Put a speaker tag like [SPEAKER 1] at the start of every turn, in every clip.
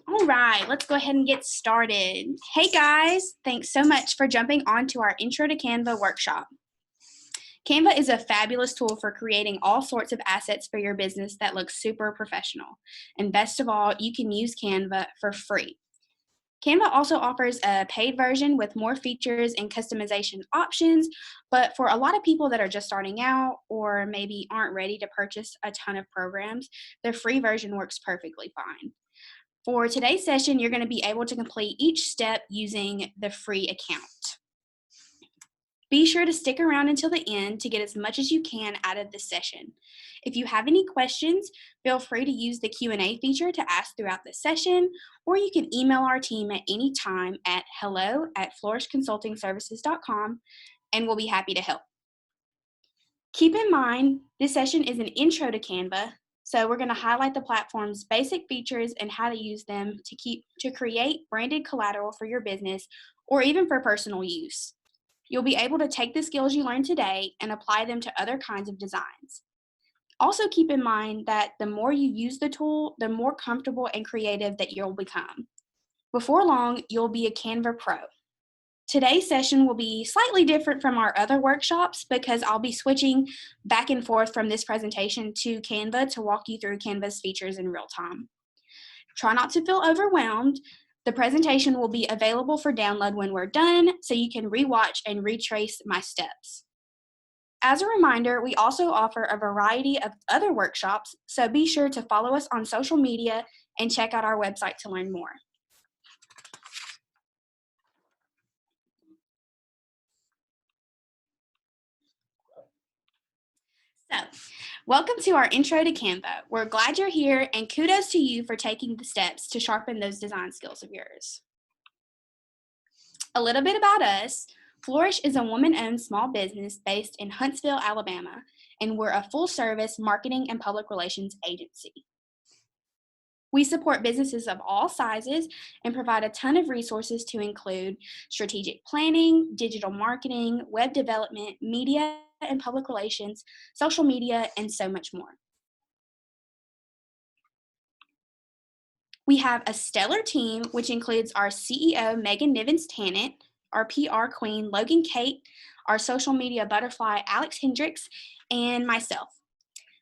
[SPEAKER 1] All right, let's go ahead and get started. Hey guys, thanks so much for jumping on to our Intro to Canva workshop. Canva is a fabulous tool for creating all sorts of assets for your business that look super professional. And best of all, you can use Canva for free. Canva also offers a paid version with more features and customization options, but for a lot of people that are just starting out or maybe aren't ready to purchase a ton of programs, the free version works perfectly fine. For today's session, you're going to be able to complete each step using the free account. Be sure to stick around until the end to get as much as you can out of this session. If you have any questions, feel free to use the Q&A feature to ask throughout the session, or you can email our team at any time at hello@flourishconsultingservices.com, and we'll be happy to help. Keep in mind, this session is an intro to Canva, so we're going to highlight the platform's basic features and how to use them to create branded collateral for your business or even for personal use. You'll be able to take the skills you learned today and apply them to other kinds of designs. Also keep in mind that the more you use the tool, the more comfortable and creative that you'll become. Before long, you'll be a Canva Pro. Today's session will be slightly different from our other workshops because I'll be switching back and forth from this presentation to Canva to walk you through Canva's features in real time. Try not to feel overwhelmed. The presentation will be available for download when we're done, so you can rewatch and retrace my steps. As a reminder, we also offer a variety of other workshops, so be sure to follow us on social media and check out our website to learn more. So, welcome to our Intro to Canva. We're glad you're here, and kudos to you for taking the steps to sharpen those design skills of yours. A little bit about us. Flourish is a woman-owned small business based in Huntsville, Alabama, and we're a full-service marketing and public relations agency. We support businesses of all sizes and provide a ton of resources to include strategic planning, digital marketing, web development, media and public relations, social media, and so much more. We have a stellar team, which includes our CEO, Megan Nivens-Tannant, our PR queen, Logan Kate, our social media butterfly, Alex Hendricks, and myself.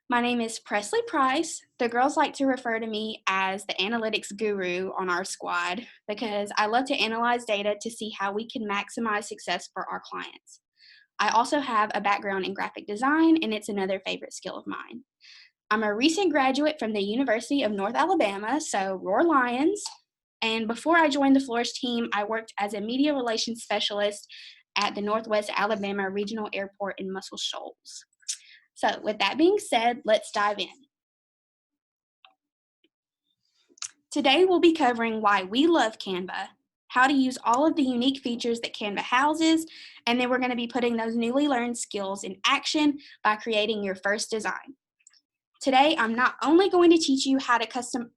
[SPEAKER 1] My name is Presley Price. The girls like to refer to me as the analytics guru on our squad because I love to analyze data to see how we can maximize success for our clients. I also have a background in graphic design, and it's another favorite skill of mine. I'm a recent graduate from the University of North Alabama, so Roar Lions. And before I joined the Flourish team, I worked as a media relations specialist at the Northwest Alabama Regional Airport in Muscle Shoals. So with that being said, let's dive in. Today we'll be covering why we love Canva, how to use all of the unique features that Canva houses, and then we're going to be putting those newly learned skills in action by creating your first design. Today, I'm not only going to teach you how to customize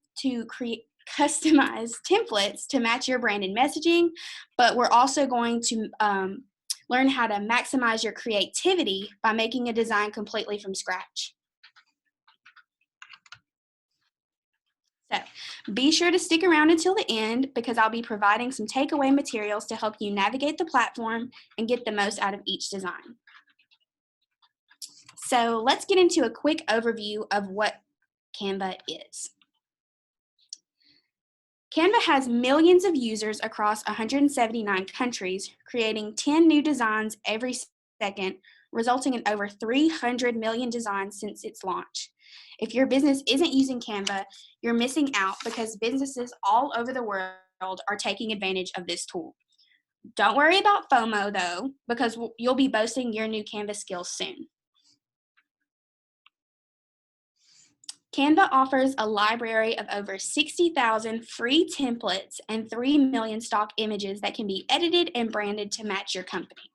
[SPEAKER 1] templates to match your brand and messaging, but we're also going to learn how to maximize your creativity by making a design completely from scratch. So be sure to stick around until the end because I'll be providing some takeaway materials to help you navigate the platform and get the most out of each design. So let's get into a quick overview of what Canva is. Canva has millions of users across 179 countries, creating 10 new designs every second, resulting in over 300 million designs since its launch. If your business isn't using Canva, you're missing out because businesses all over the world are taking advantage of this tool. Don't worry about FOMO though, because you'll be boasting your new Canva skills soon. Canva offers a library of over 60,000 free templates and 3 million stock images that can be edited and branded to match your company.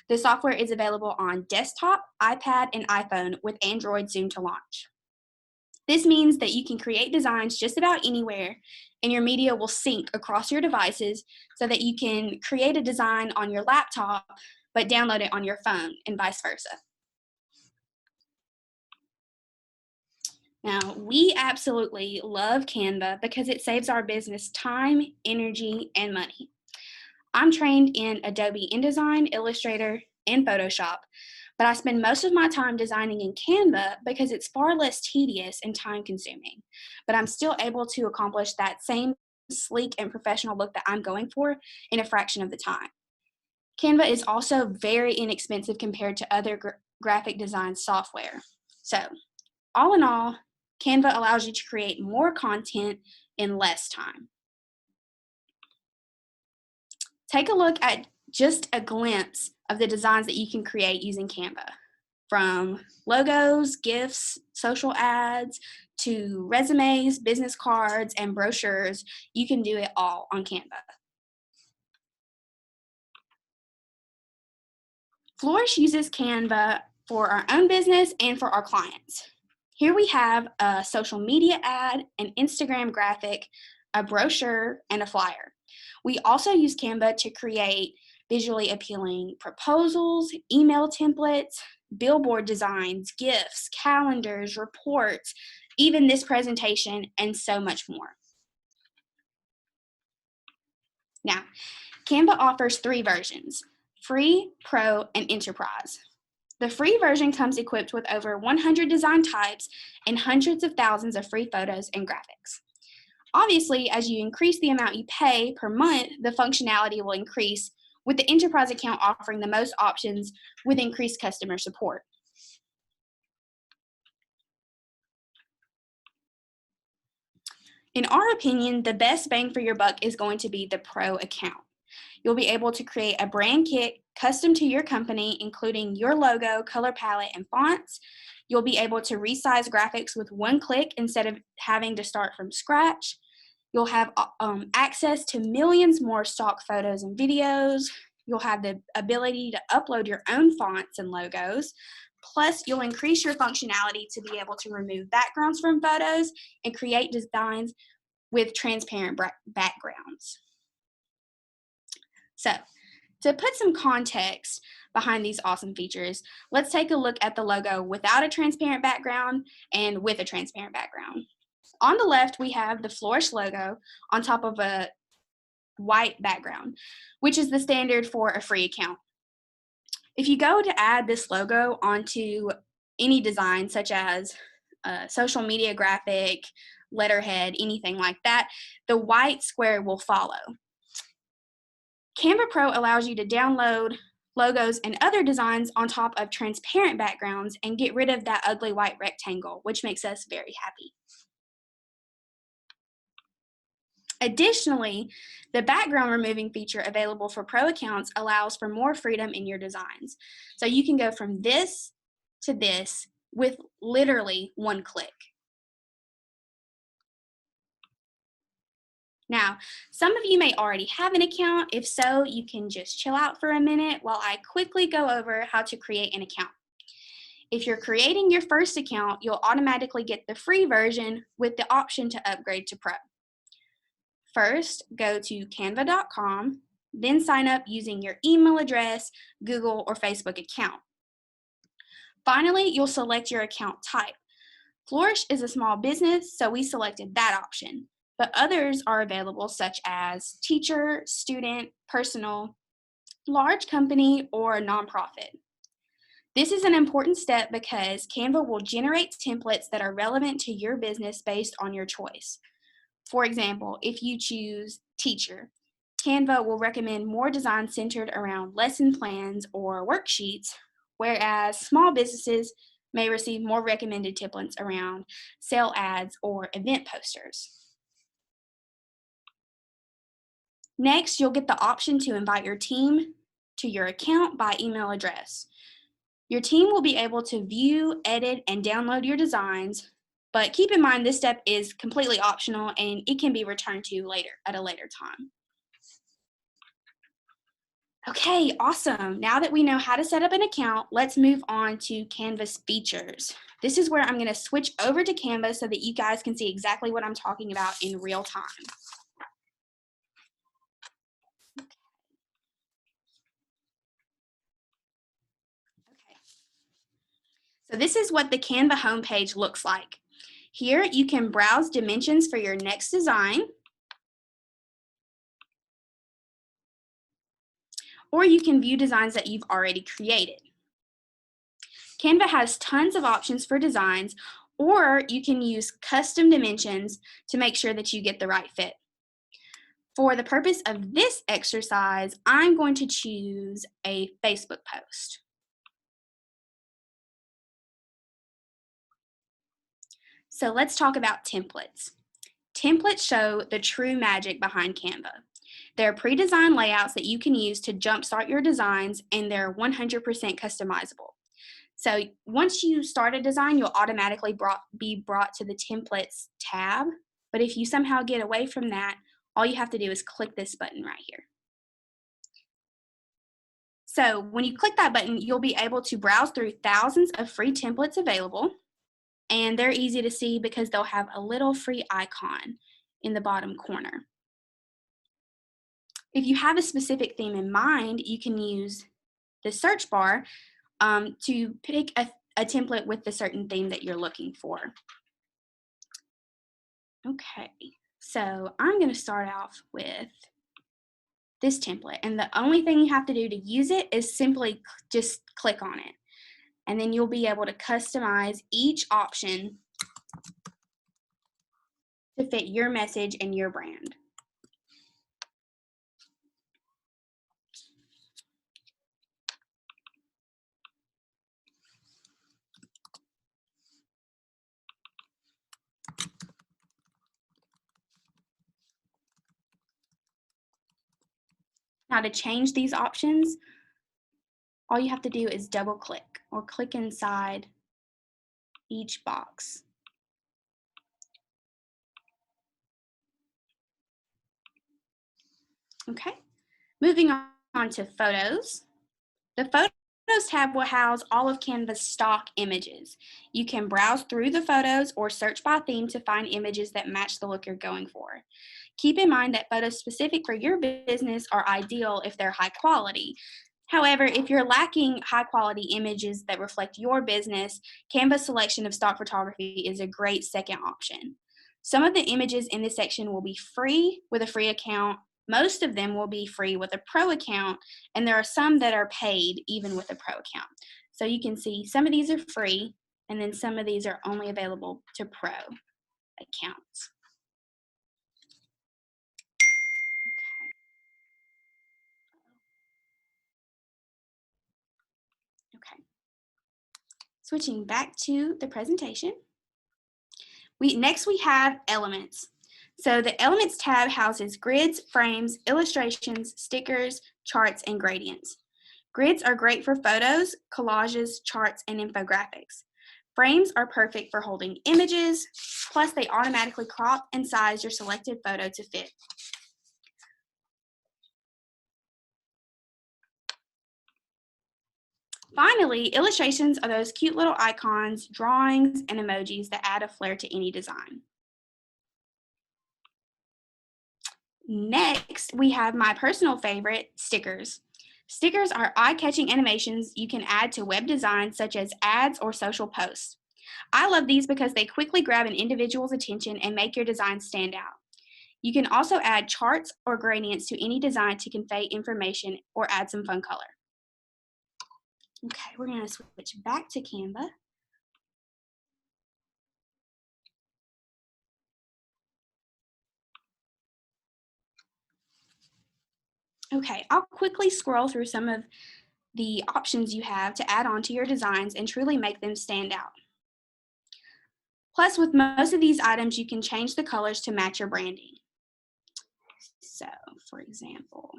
[SPEAKER 1] The software is available on desktop, iPad, and iPhone with Android soon to launch. This means that you can create designs just about anywhere, and your media will sync across your devices so that you can create a design on your laptop but download it on your phone and vice versa. Now, we absolutely love Canva because it saves our business time, energy, and money. I'm trained in Adobe InDesign, Illustrator, and Photoshop, but I spend most of my time designing in Canva because it's far less tedious and time consuming. But I'm still able to accomplish that same sleek and professional look that I'm going for in a fraction of the time. Canva is also very inexpensive compared to other graphic design software. So, all in all, Canva allows you to create more content in less time. Take a look at just a glimpse of the designs that you can create using Canva. From logos, GIFs, social ads, to resumes, business cards, and brochures, you can do it all on Canva. Flourish uses Canva for our own business and for our clients. Here we have a social media ad, an Instagram graphic, a brochure, and a flyer. We also use Canva to create visually appealing proposals, email templates, billboard designs, GIFs, calendars, reports, even this presentation, and so much more. Now, Canva offers 3 versions: free, pro, and enterprise. The free version comes equipped with over 100 design types and hundreds of thousands of free photos and graphics. Obviously, as you increase the amount you pay per month, the functionality will increase, with the enterprise account offering the most options with increased customer support. In our opinion, the best bang for your buck is going to be the pro account. You'll be able to create a brand kit custom to your company, including your logo, color palette, and fonts. You'll be able to resize graphics with one click instead of having to start from scratch. You'll have access to millions more stock photos and videos. You'll have the ability to upload your own fonts and logos. Plus, you'll increase your functionality to be able to remove backgrounds from photos and create designs with transparent backgrounds. So, to put some context behind these awesome features, let's take a look at the logo without a transparent background and with a transparent background. On the left, we have the Flourish logo on top of a white background, which is the standard for a free account. If you go to add this logo onto any design, such as a social media graphic, letterhead, anything like that, the white square will follow. Canva Pro allows you to download logos and other designs on top of transparent backgrounds and get rid of that ugly white rectangle, which makes us very happy. Additionally, the background removing feature available for pro accounts allows for more freedom in your designs. So you can go from this to this with literally one click. Now, some of you may already have an account. If so, you can just chill out for a minute while I quickly go over how to create an account. If you're creating your first account, you'll automatically get the free version with the option to upgrade to Pro. First, go to canva.com, then sign up using your email address, Google, or Facebook account. Finally, you'll select your account type. Flourish is a small business, so we selected that option, but others are available such as teacher, student, personal, large company, or nonprofit. This is an important step because Canva will generate templates that are relevant to your business based on your choice. For example, if you choose teacher, Canva will recommend more designs centered around lesson plans or worksheets, whereas small businesses may receive more recommended templates around sale ads or event posters. Next, you'll get the option to invite your team to your account by email address. Your team will be able to view, edit, and download your designs, but keep in mind this step is completely optional and it can be returned to you later at a later time. Okay, awesome. Now that we know how to set up an account, let's move on to Canva's features. This is where I'm going to switch over to Canva so that you guys can see exactly what I'm talking about in real time. Okay. So this is what the Canva homepage looks like. Here you can browse dimensions for your next design, or you can view designs that you've already created. Canva has tons of options for designs, or you can use custom dimensions to make sure that you get the right fit. For the purpose of this exercise, I'm going to choose a Facebook post. So let's talk about templates. Templates show the true magic behind Canva. They're pre-designed layouts that you can use to jumpstart your designs, and they're 100% customizable. So once you start a design, you'll automatically be brought to the Templates tab. But if you somehow get away from that, all you have to do is click this button right here. So when you click that button, you'll be able to browse through thousands of free templates available. And they're easy to see because they'll have a little free icon in the bottom corner. If you have a specific theme in mind, you can use the search bar to pick a template with the certain theme that you're looking for. Okay, so I'm going to start off with this template, and the only thing you have to do to use it is simply just click on it, and then you'll be able to customize each option to fit your message and your brand. Now to change these options, all you have to do is double click or click inside each box. Okay, moving on to photos. The Photos tab will house all of Canva's stock images. You can browse through the photos or search by theme to find images that match the look you're going for. Keep in mind that photos specific for your business are ideal if they're high quality. However, if you're lacking high quality images that reflect your business, Canva's selection of stock photography is a great second option. Some of the images in this section will be free with a free account. Most of them will be free with a pro account, and there are some that are paid even with a pro account. So you can see some of these are free, and then some of these are only available to pro accounts. Okay. Switching back to the presentation. Next we have elements. So the Elements tab houses grids, frames, illustrations, stickers, charts, and gradients. Grids are great for photos, collages, charts, and infographics. Frames are perfect for holding images, plus they automatically crop and size your selected photo to fit. Finally, illustrations are those cute little icons, drawings, and emojis that add a flair to any design. Next, we have my personal favorite, stickers. Stickers are eye-catching animations you can add to web designs such as ads or social posts. I love these because they quickly grab an individual's attention and make your design stand out. You can also add charts or gradients to any design to convey information or add some fun color. Okay, we're going to switch back to Canva. Okay, I'll quickly scroll through some of the options you have to add on to your designs and truly make them stand out. Plus, with most of these items, you can change the colors to match your branding. So, for example,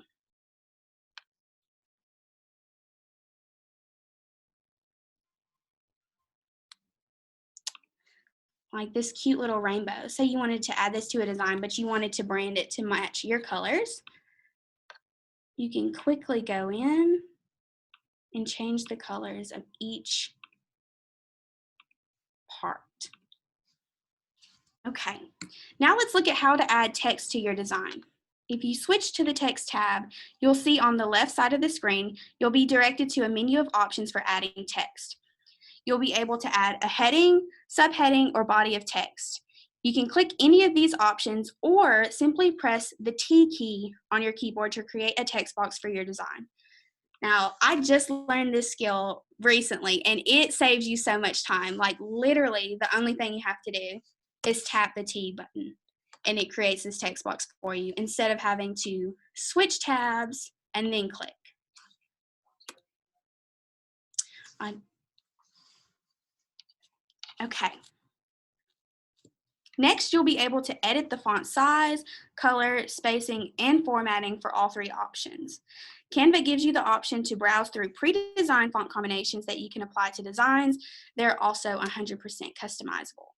[SPEAKER 1] like this cute little rainbow. Say you wanted to add this to a design, but you wanted to brand it to match your colors. You can quickly go in and change the colors of each part. Okay, now let's look at how to add text to your design. If you switch to the Text tab, you'll see on the left side of the screen, you'll be directed to a menu of options for adding text. you'll be able to add a heading, subheading, or body of text. You can click any of these options or simply press the T key on your keyboard to create a text box for your design. Now, I just learned this skill recently, and it saves you so much time. Like, literally, the only thing you have to do is tap the T button, and it creates this text box for you instead of having to switch tabs and then click. Okay. Next, you'll be able to edit the font size, color, spacing, and formatting for all three options. Canva gives you the option to browse through pre-designed font combinations that you can apply to designs. They're also 100% customizable.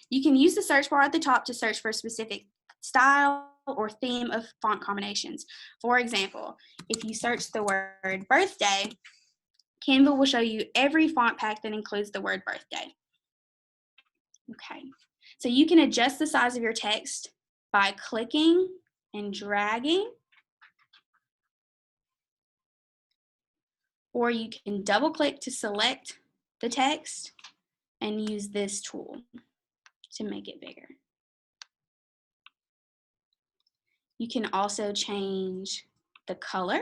[SPEAKER 1] You can use the search bar at the top to search for a specific style or theme of font combinations. For example, if you search the word birthday, Canva will show you every font pack that includes the word birthday. Okay, so you can adjust the size of your text by clicking and dragging, or you can double click to select the text and use this tool to make it bigger. You can also change the color.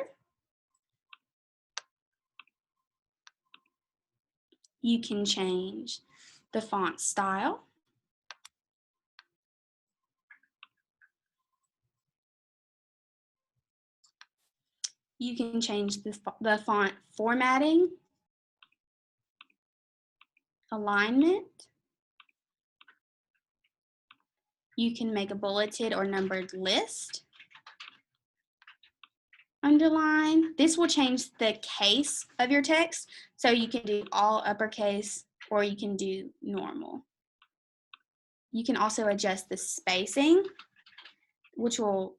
[SPEAKER 1] You can change the font style. You can change the font formatting, alignment. You can make a bulleted or numbered list. Underline. This will change the case of your text, so you can do all uppercase or you can do normal. You can also adjust the spacing, which will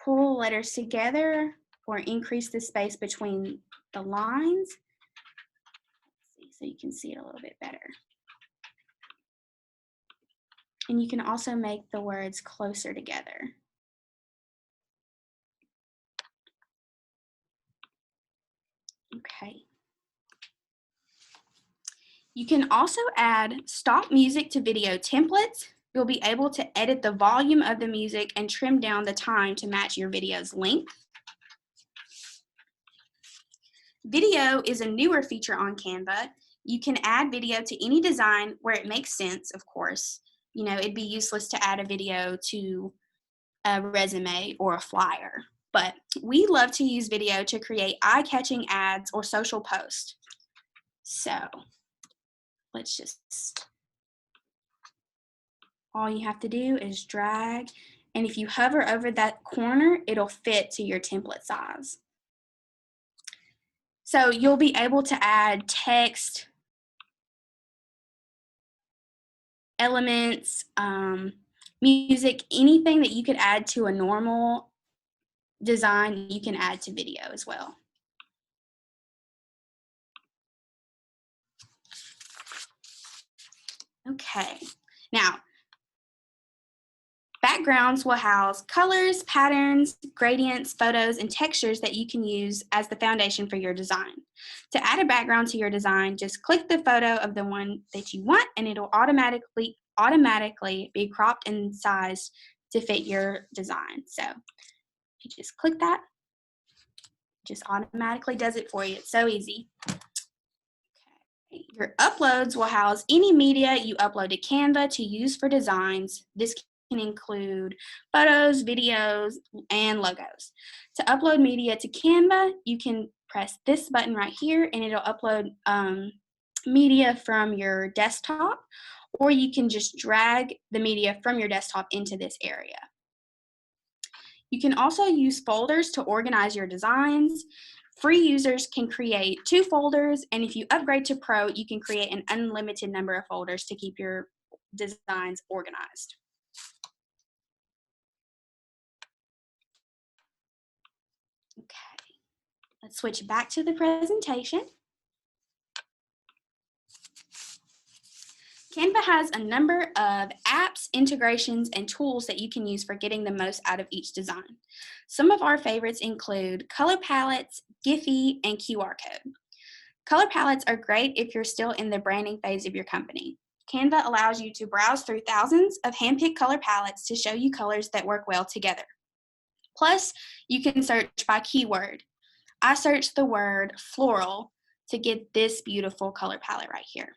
[SPEAKER 1] pull letters together or increase the space between the lines. Let's see, so you can see it a little bit better. And you can also make the words closer together. Okay. You can also add stop music to video templates. You'll be able to edit the volume of the music and trim down the time to match your video's length. Video is a newer feature on Canva. You can add video to any design where it makes sense, of course. You know, it'd be useless to add a video to a resume or a flyer, but we love to use video to create eye-catching ads or social posts. So let's just, all you have to do is drag, and if you hover over that corner, it'll fit to your template size. So you'll be able to add text, elements, music, anything that you could add to a normal design, you can add to video as well. Okay, now backgrounds will house colors, patterns, gradients, photos, and textures that you can use as the foundation for your design. To add a background to your design, just click the photo of the one that you want and it'll automatically be cropped and sized to fit your design. So you just click that, it just automatically does it for you. It's so easy. Okay. Your uploads will house any media you upload to Canva to use for designs. This can include photos, videos, and logos. To upload media to Canva, you can press this button right here and it'll upload media from your desktop, or you can just drag the media from your desktop into this area. You can also use folders to organize your designs. Free users can create 2 folders, and if you upgrade to Pro, you can create an unlimited number of folders to keep your designs organized. Okay, let's switch back to the presentation. Canva has a number of apps, integrations, and tools that you can use for getting the most out of each design. Some of our favorites include color palettes, Giphy, and QR code. Color palettes are great if you're still in the branding phase of your company. Canva allows you to browse through thousands of hand-picked color palettes to show you colors that work well together. Plus, you can search by keyword. I searched the word floral to get this beautiful color palette right here.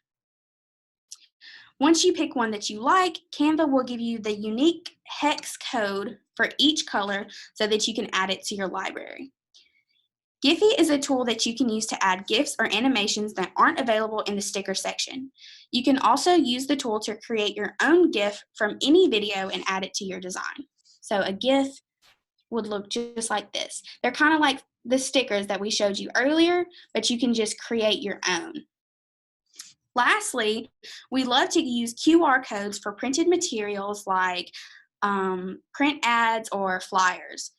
[SPEAKER 1] Once you pick one that you like, Canva will give you the unique hex code for each color so that you can add it to your library. Giphy is a tool that you can use to add GIFs or animations that aren't available in the sticker section. You can also use the tool to create your own GIF from any video and add it to your design. So a GIF would look just like this. They're kind of like the stickers that we showed you earlier, but you can just create your own. Lastly, we love to use QR codes for printed materials like print ads or flyers.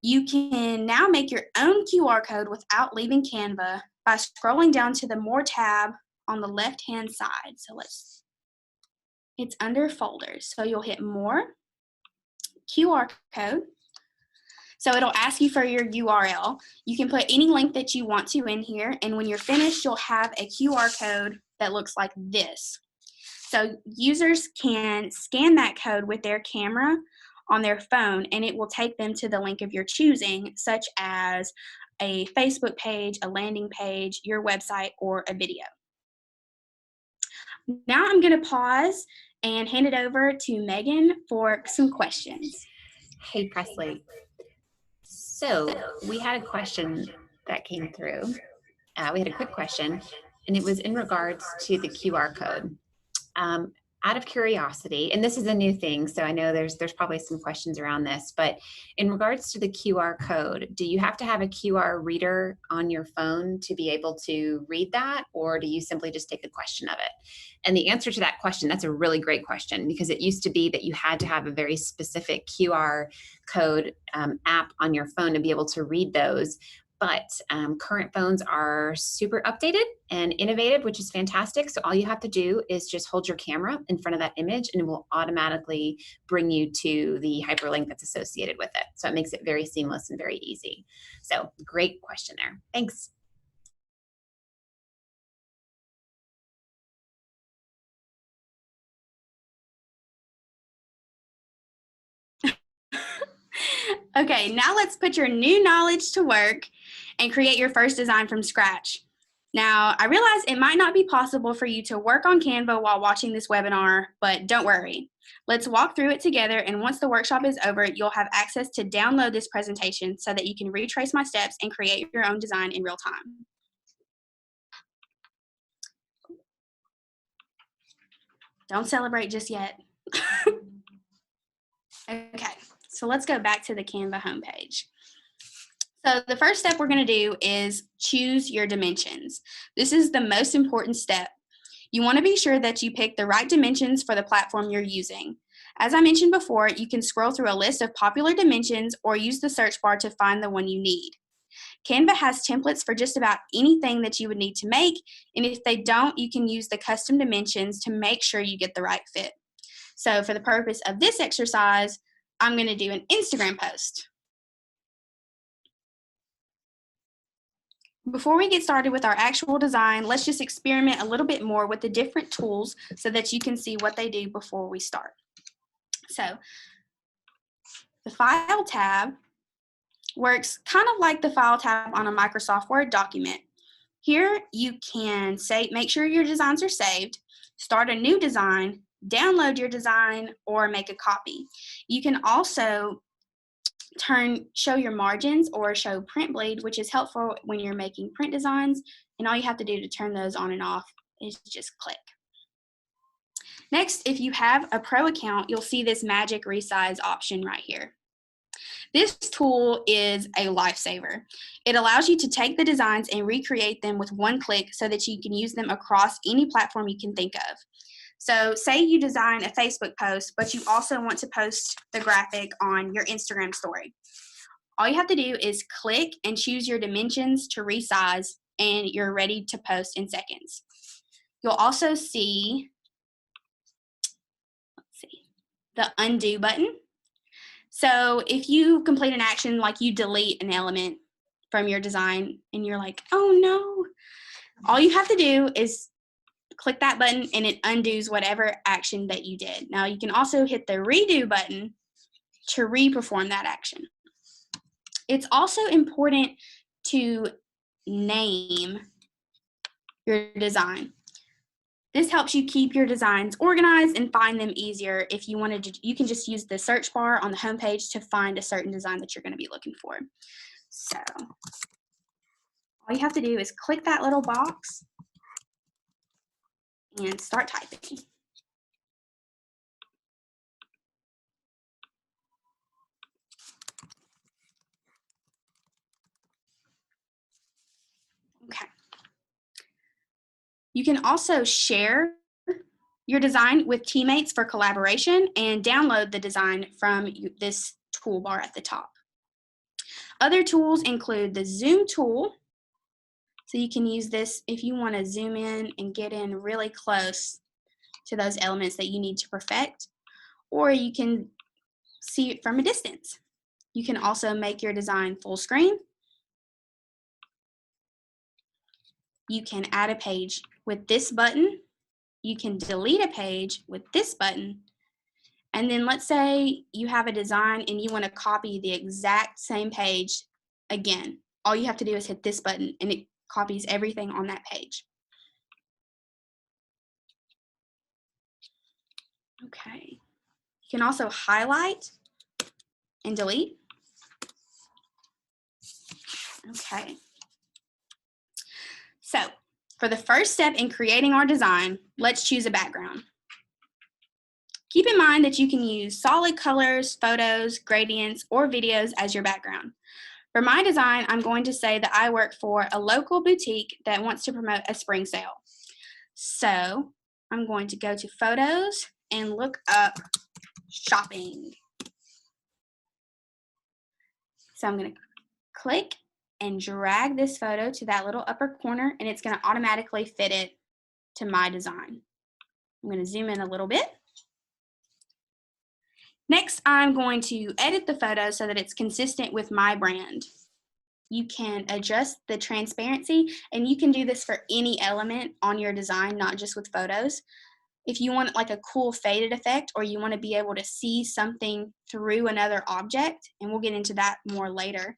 [SPEAKER 1] You can now make your own QR code without leaving Canva by scrolling down to the More tab on the left-hand side. So it's under Folders. So you'll hit More, QR code. So it'll ask you for your URL. You can put any link that you want to in here, and when you're finished, you'll have a QR code that looks like this. So users can scan that code with their camera on their phone, and it will take them to the link of your choosing, such as a Facebook page, a landing page, your website, or a video. Now I'm going to pause and hand it over to Megan for some questions.
[SPEAKER 2] Hey, Presley. So we had a question that came through. We had a quick question, and it was in regards to the QR code. Out of curiosity, and this is a new thing, so I know there's probably some questions around this, but in regards to the QR code, do you have to have a QR reader on your phone to be able to read that, or do you simply just take a question of it? And the answer to that question, that's a really great question, because it used to be that you had to have a very specific QR code app on your phone to be able to read those. But current phones are super updated and innovative, which is fantastic. So all you have to do is just hold your camera in front of that image, and it will automatically bring you to the hyperlink that's associated with it. So it makes it very seamless and very easy. So great question there. Thanks.
[SPEAKER 1] Okay, now let's put your new knowledge to work and create your first design from scratch. Now, I realize it might not be possible for you to work on Canva while watching this webinar, but don't worry. Let's walk through it together, and once the workshop is over, you'll have access to download this presentation so that you can retrace my steps and create your own design in real time. Don't celebrate just yet. Okay, so let's go back to the Canva homepage. So the first step we're going to do is choose your dimensions. This is the most important step. You want to be sure that you pick the right dimensions for the platform you're using. As I mentioned before, you can scroll through a list of popular dimensions or use the search bar to find the one you need. Canva has templates for just about anything that you would need to make, and if they don't, you can use the custom dimensions to make sure you get the right fit. So for the purpose of this exercise, I'm going to do an Instagram post. Before we get started with our actual design, let's just experiment a little bit more with the different tools so that you can see what they do before we start. So the File tab works kind of like the File tab on a Microsoft Word document. Here you can make sure your designs are saved, start a new design, download your design, or make a copy. You can also show your margins or show print bleed, which is helpful when you're making print designs, and all you have to do to turn those on and off is just click. Next, if you have a pro account, you'll see this magic resize option right here. This tool is a lifesaver. It allows you to take the designs and recreate them with one click so that you can use them across any platform you can think of. So say you design a Facebook post, but you also want to post the graphic on your Instagram story. All you have to do is click and choose your dimensions to resize, and you're ready to post in seconds. You'll also see, the undo button. So if you complete an action like you delete an element from your design and you're like, oh no, All you have to do is click that button and it undoes whatever action that you did. Now you can also hit the redo button to re-perform that action. It's also important to name your design. This helps you keep your designs organized and find them easier. If you wanted to, you can just use the search bar on the homepage to find a certain design that you're going to be looking for. So all you have to do is click that little box and start typing. Okay. You can also share your design with teammates for collaboration and download the design from this toolbar at the top. Other tools include the zoom tool. So you can use this if you want to zoom in and get in really close to those elements that you need to perfect, or you can see it from a distance. You can also make your design full screen. You can add a page with this button. You can delete a page with this button. And then let's say you have a design and you want to copy the exact same page again. All you have to do is hit this button and it copies everything on that page. Okay. You can also highlight and delete. Okay. So for the first step in creating our design, let's choose a background. Keep in mind that you can use solid colors, photos, gradients, or videos as your background. For my design, I'm going to say that I work for a local boutique that wants to promote a spring sale. So I'm going to go to photos and look up shopping. So I'm going to click and drag this photo to that little upper corner, and it's going to automatically fit it to my design. I'm going to zoom in a little bit. Next, I'm going to edit the photo so that it's consistent with my brand. You can adjust the transparency, and you can do this for any element on your design, not just with photos. If you want like a cool faded effect, or you want to be able to see something through another object, and we'll get into that more later,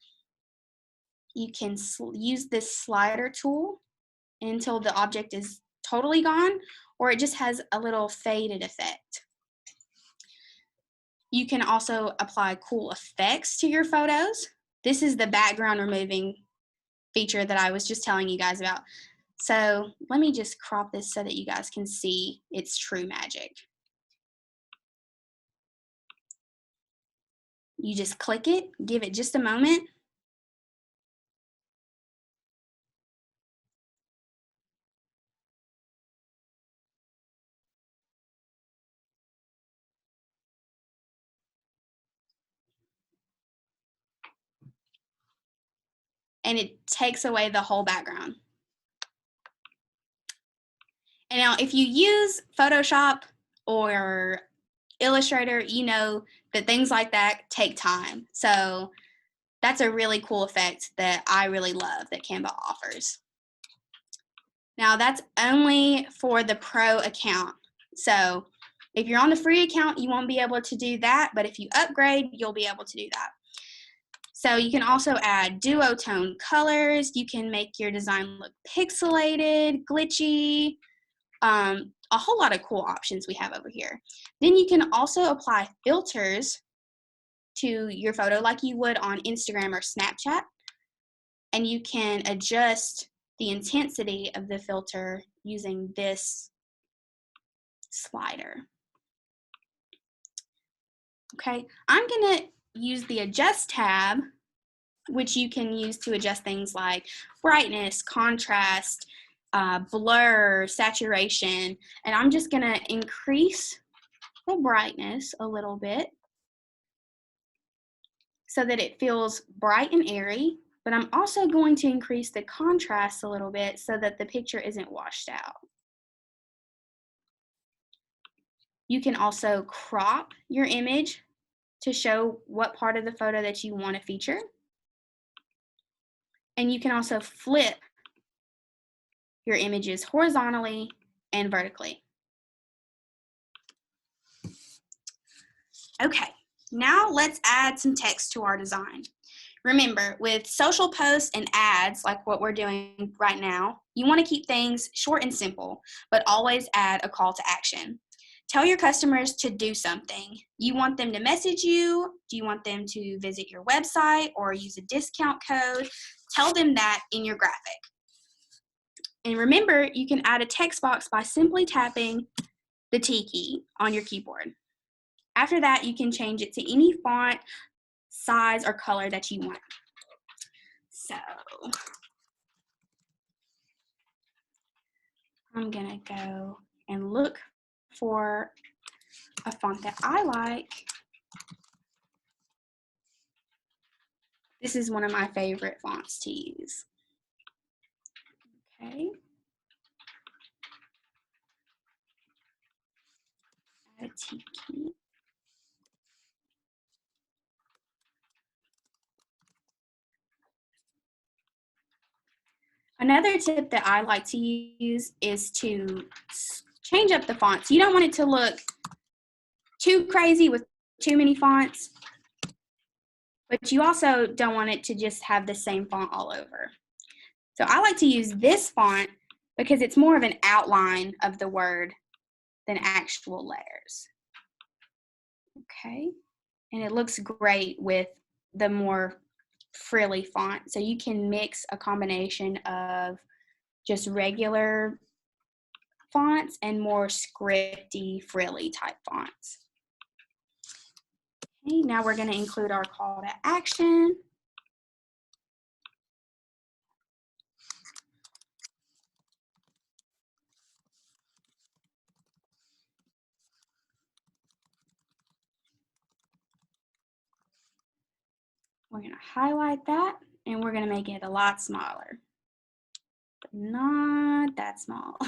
[SPEAKER 1] you can use this slider tool until the object is totally gone, or it just has a little faded effect. You can also apply cool effects to your photos. This is the background removing feature that I was just telling you guys about. So let me just crop this so that you guys can see its true magic. You just click it, give it just a moment. And it takes away the whole background. And now if you use Photoshop or Illustrator, you know that things like that take time. So that's a really cool effect that I really love that Canva offers. Now that's only for the pro account. So if you're on the free account, you won't be able to do that, but if you upgrade, you'll be able to do that. So you can also add duotone colors. You can make your design look pixelated, glitchy, a whole lot of cool options we have over here. Then you can also apply filters to your photo like you would on Instagram or Snapchat. And you can adjust the intensity of the filter using this slider. Okay, I'm gonna use the adjust tab, which you can use to adjust things like brightness, contrast, blur, saturation, and I'm just gonna increase the brightness a little bit so that it feels bright and airy, but I'm also going to increase the contrast a little bit so that the picture isn't washed out. You can also crop your image to show what part of the photo that you want to feature. And you can also flip your images horizontally and vertically. Okay, now let's add some text to our design. Remember, with social posts and ads, like what we're doing right now, you want to keep things short and simple, but always add a call to action. Tell your customers to do something. You want them to message you? Do you want them to visit your website or use a discount code? Tell them that in your graphic. And remember, you can add a text box by simply tapping the T key on your keyboard. After that, you can change it to any font, size, or color that you want. So I'm gonna go and look for a font that I like. This is one of my favorite fonts to use. Okay. Add a T key. Another tip that I like to use is to change up the fonts. You don't want it to look too crazy with too many fonts, but you also don't want it to just have the same font all over. So I like to use this font because it's more of an outline of the word than actual letters. Okay, and it looks great with the more frilly font. So you can mix a combination of just regular fonts and more scripty, frilly type fonts. Okay, now we're going to include our call to action. We're going to highlight that and we're going to make it a lot smaller, but not that small.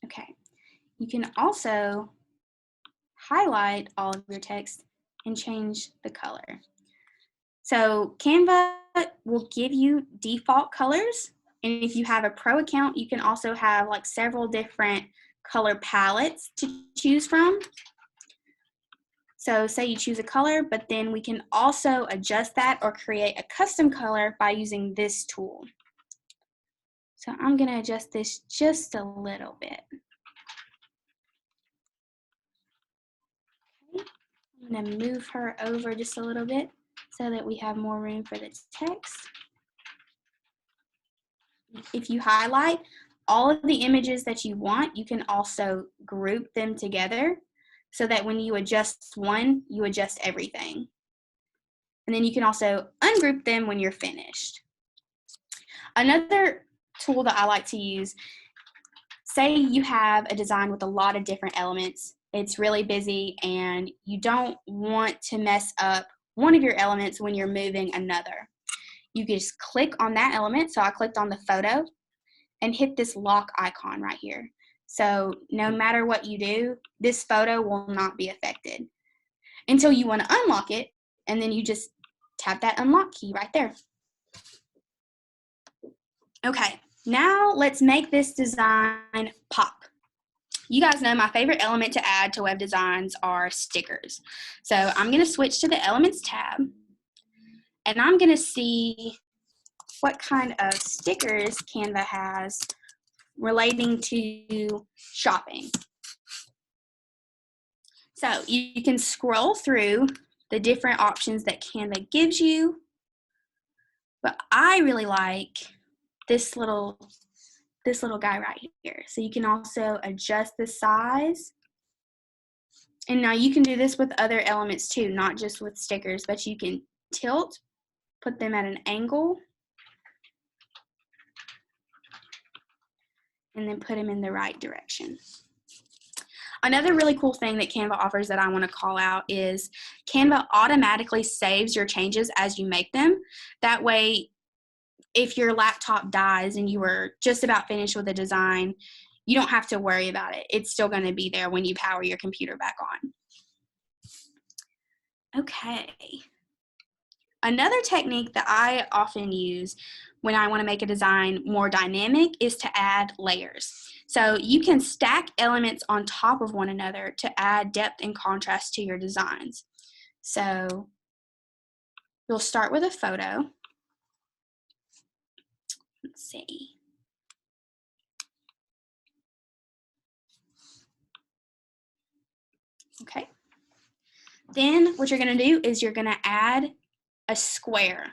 [SPEAKER 1] Okay, you can also highlight all of your text and change the color. So Canva will give you default colors, and if you have a pro account, you can also have like several different color palettes to choose from. So say you choose a color, but then we can also adjust that or create a custom color by using this tool. So I'm going to adjust this just a little bit. Okay. I'm going to move her over just a little bit so that we have more room for the text. If you highlight all of the images that you want, you can also group them together so that when you adjust one, you adjust everything. And then you can also ungroup them when you're finished. Another tool that I like to use, say you have a design with a lot of different elements, it's really busy and you don't want to mess up one of your elements when you're moving another. You can just click on that element. So I clicked on the photo and hit this lock icon right here. So no matter what you do, this photo will not be affected until you want to unlock it, and then you just tap that unlock key right there. Okay, now let's make this design pop. You guys know my favorite element to add to web designs are stickers. So I'm going to switch to the Elements tab, and I'm going to see what kind of stickers Canva has relating to shopping. So you can scroll through the different options that Canva gives you, but I really like this little guy right here. So you can also adjust the size. And now you can do this with other elements too, not just with stickers, but you can tilt, put them at an angle, and then put them in the right direction. Another really cool thing that Canva offers that I want to call out is Canva automatically saves your changes as you make them. That way, if your laptop dies and you were just about finished with a design, you don't have to worry about it. It's still going to be there when you power your computer back on. Okay. Another technique that I often use when I want to make a design more dynamic is to add layers. So you can stack elements on top of one another to add depth and contrast to your designs. So you'll start with a photo. Let's see. Okay. Then what you're going to do is you're going to add a square.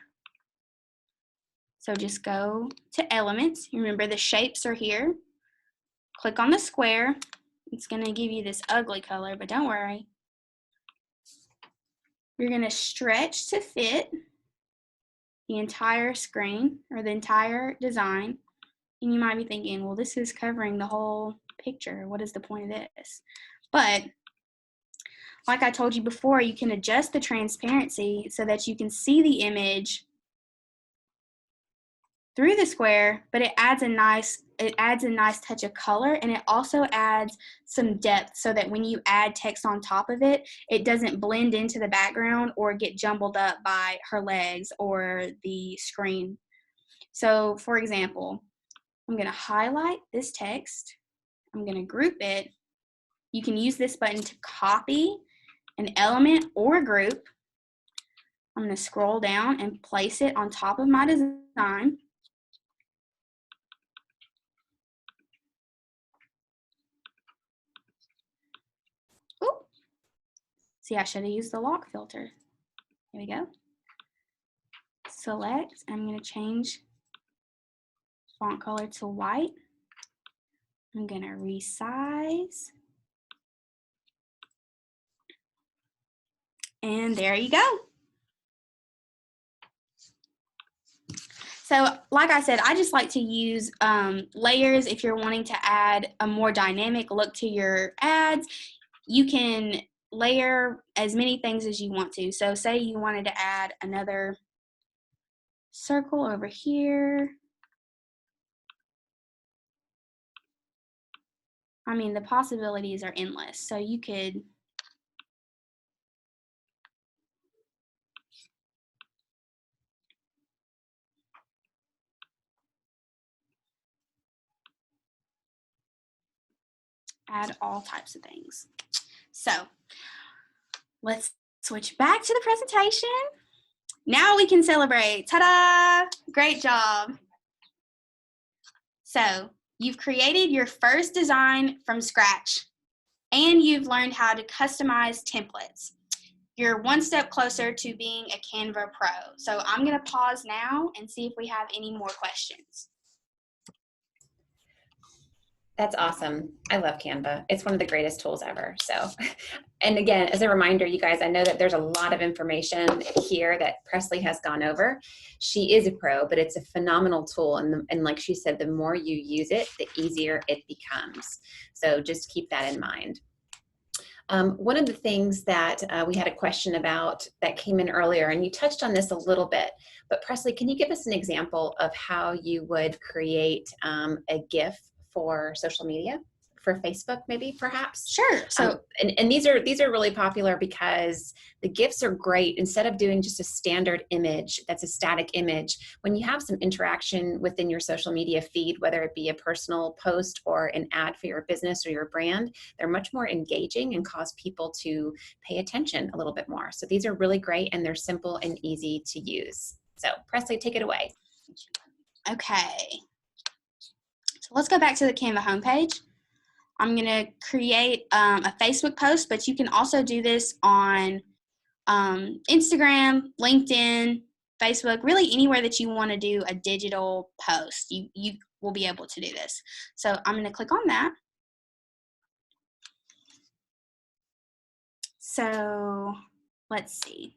[SPEAKER 1] So just go to elements. Remember the shapes are here. Click on the square. It's going to give you this ugly color, but don't worry. You're going to stretch to fit the entire screen or the entire design. And you might be thinking, well, this is covering the whole picture. What is the point of this? But like I told you before, you can adjust the transparency so that you can see the image through the square, but it adds a nice touch of color, and it also adds some depth so that when you add text on top of it, it doesn't blend into the background or get jumbled up by her legs or the screen. So for example, I'm going to highlight this text. I'm going to group it. You can use this button to copy an element or a group. I'm going to scroll down and place it on top of my design. Ooh. See, I should have used the lock filter. Here we go. Select. I'm going to change font color to white. I'm going to resize. And there you go. So like I said, I just like to use layers if you're wanting to add a more dynamic look to your ads. You can layer as many things as you want to. So say you wanted to add another circle over here. I mean, the possibilities are endless. So you could add all types of things. So let's switch back to the presentation. Now we can celebrate. Ta-da! Great job. So you've created your first design from scratch, and you've learned how to customize templates. You're one step closer to being a Canva Pro. So I'm going to pause now and see if we have any more questions.
[SPEAKER 2] That's awesome. I love Canva. It's one of the greatest tools ever. So, and again, as a reminder, you guys, I know that there's a lot of information here that Presley has gone over. She is a pro, but it's a phenomenal tool. And like she said, the more you use it, the easier it becomes. So just keep that in mind. One of the things that we had a question about that came in earlier, and you touched on this a little bit, but Presley, can you give us an example of how you would create a GIF for social media, for Facebook, maybe, perhaps?
[SPEAKER 1] Sure. So,
[SPEAKER 2] and these are really popular because the GIFs are great. Instead of doing just a standard image that's a static image, when you have some interaction within your social media feed, whether it be a personal post or an ad for your business or your brand, they're much more engaging and cause people to pay attention a little bit more. So these are really great, and they're simple and easy to use. So Presley, take it away.
[SPEAKER 1] Okay. So let's go back to the Canva homepage. I'm going to create a Facebook post, but you can also do this on Instagram, LinkedIn, Facebook, really anywhere that you want to do a digital post. You will be able to do this. So I'm going to click on that. So let's see.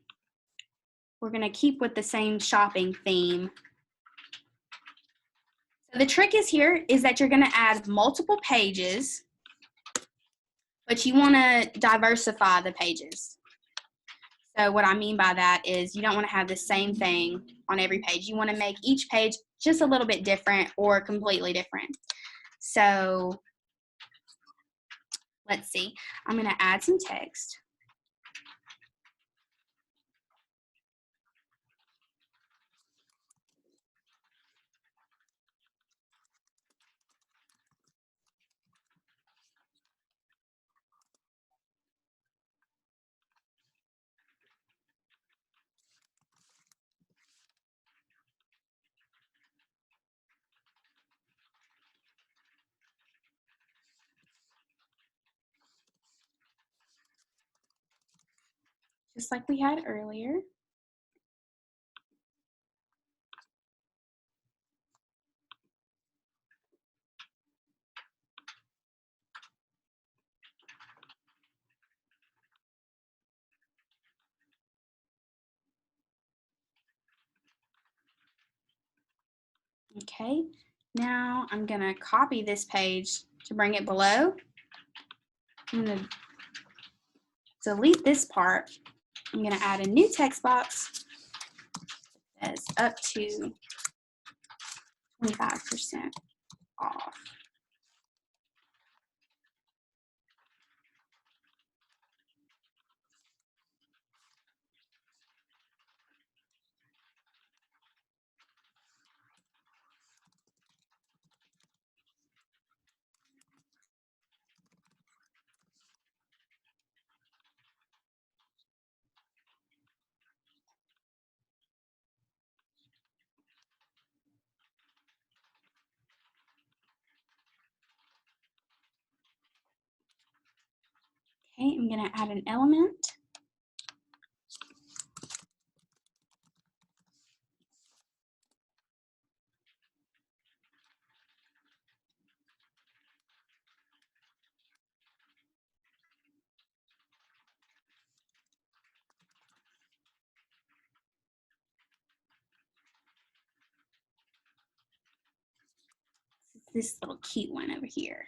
[SPEAKER 1] We're going to keep with the same shopping theme. So the trick is that you're going to add multiple pages, but you want to diversify the pages. So what I mean by that is you don't want to have the same thing on every page. You want to make each page just a little bit different or completely different. So let's see. I'm going to add some text. just like we had earlier. Okay, now I'm going to copy this page to bring it below. I'm going to delete this part. I'm going to add a new text box that's up to 25% off. Okay, I'm going to add an element. This little cute one over here.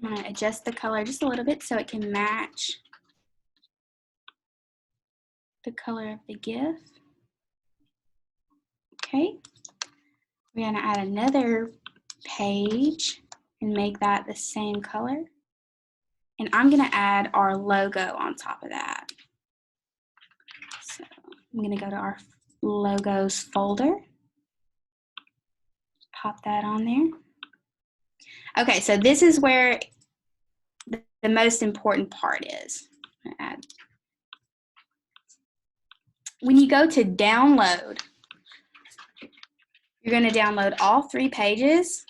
[SPEAKER 1] I'm going to adjust the color just a little bit so it can match the color of the GIF. Okay, we're going to add another page and make that the same color. And I'm going to add our logo on top of that. So I'm going to go to our logos folder. Pop that on there. Okay, so this is where the most important part is. When you go to download, you're going to download all 3 pages.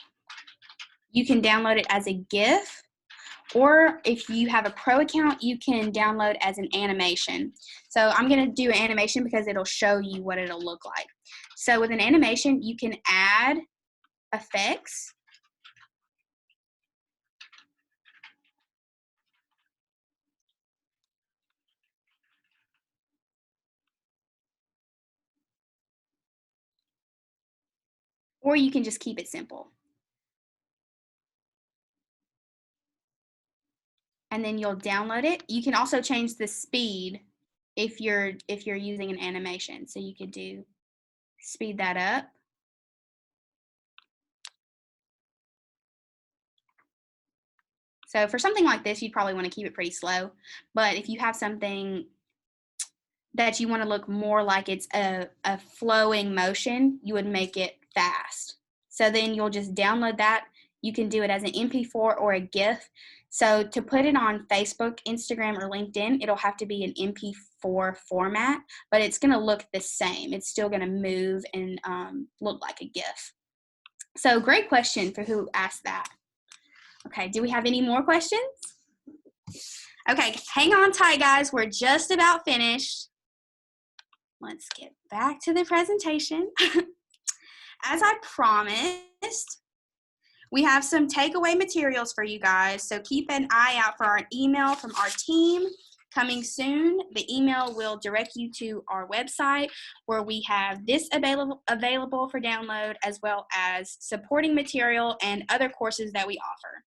[SPEAKER 1] You can download it as a GIF, or if you have a pro account, you can download as an animation. So I'm going to do an animation because it'll show you what it'll look like. So with an animation, you can add effects. Or you can just keep it simple. And then you'll download it. You can also change the speed if you're using an animation. So you could do speed that up. So for something like this, you'd probably want to keep it pretty slow. But if you have something that you want to look more like it's a flowing motion, you would make it fast. So then you'll just download that. You can do it as an MP4 or a GIF. So to put it on Facebook, Instagram, or LinkedIn, it'll have to be an MP4 format, but it's going to look the same. It's still going to move and look like a GIF. So great question for who asked that. Okay, do we have any more questions? Okay, hang on tight, guys. We're just about finished. Let's get back to the presentation. As I promised, we have some takeaway materials for you guys, so keep an eye out for our email from our team coming soon. The email will direct you to our website where we have this available for download, as well as supporting material and other courses that we offer.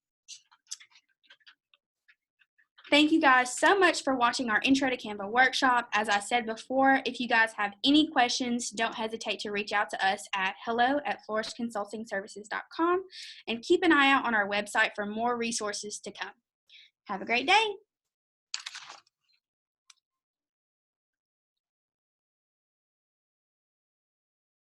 [SPEAKER 1] Thank you guys so much for watching our Intro to Canva workshop. As I said before, if you guys have any questions, don't hesitate to reach out to us at hello@flourishconsultingservices.com, and keep an eye out on our website for more resources to come. Have a great day.